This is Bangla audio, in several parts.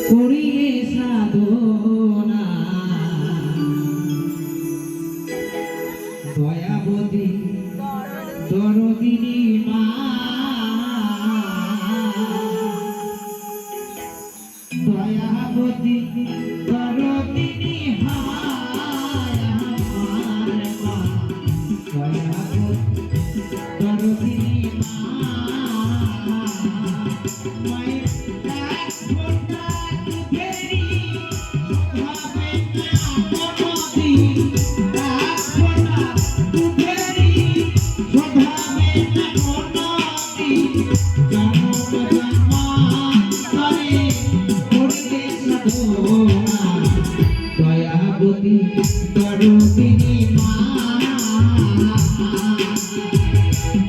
করিলে সাধনা দয়াবতী দরদিনী মা দয়াবতী দরদিনী হায় আমার মা দয়াবতী দরদিনী মা মায়ের এক ফোঁটা দুধেরই হবে না কোনোদিন এক ফোঁটা দুধেরই শোধাবে না কোনোদিন জন্ম জন্মান্তরে করলে সাধনা দয়াবতী দরদিনী মা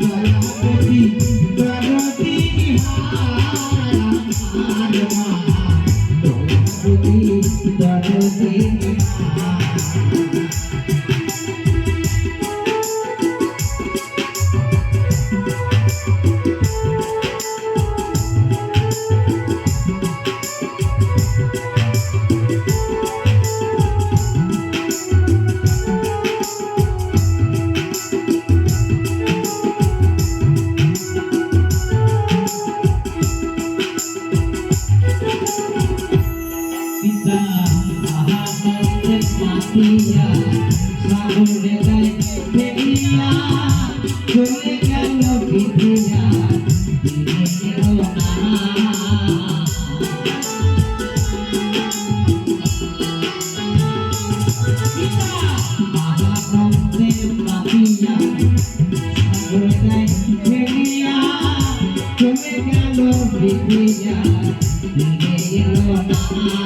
দয়াবতী দরদিনী হায় আমার মা দয়াবতী দরদিনী মা পিতা আহারের মাটিয়া সাগরে গায় ফেলিয়া চলে গেল বিধিয়া দিনে গেল না পিতা আহারের মাটিয়া সাগরে গায় ফেলিয়া চলে গেল বিধিয়া দিনে গেল না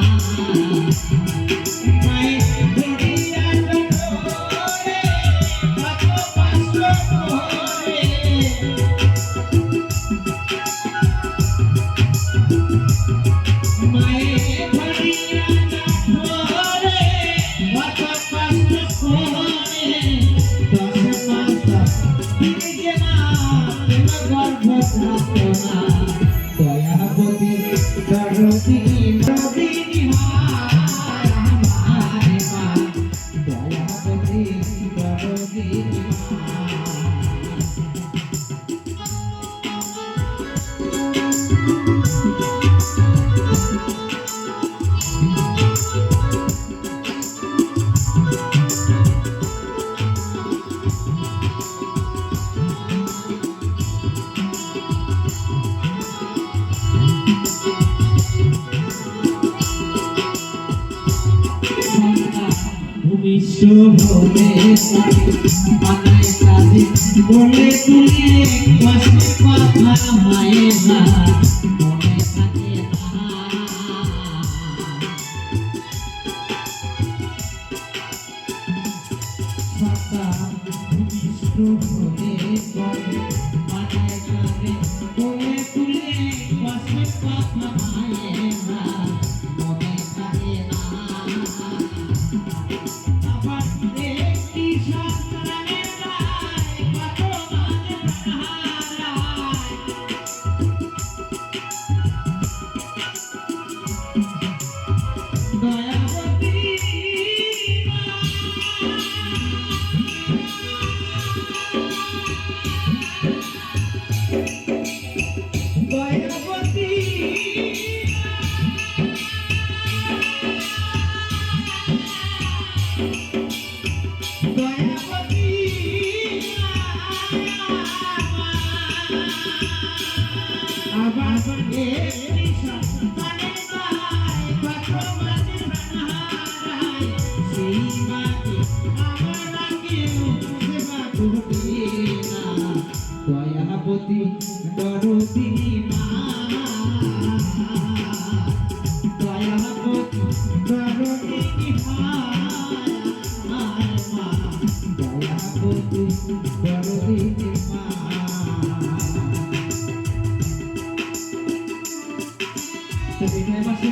দয়াবতী দরদিনী দরদিনী হায় আমার মা দয়াবতী দরদিনী মা ভূমিষ্ঠ হলে মাথায় কাঁধে বলে তুলে কষ্ট কথা মায়ের না মনে থাকে না সন্তান ভূমিষ্ঠ হলে মাথায় কাঁধে বলে তুলে কষ্ট কথা মায়ের না মনে থাকে না দয়াবতী দরদিনী মা দয়াবতী দরদিনী হায় আমার মা দয়াবতী দরদিনী মা বিদায় মাসে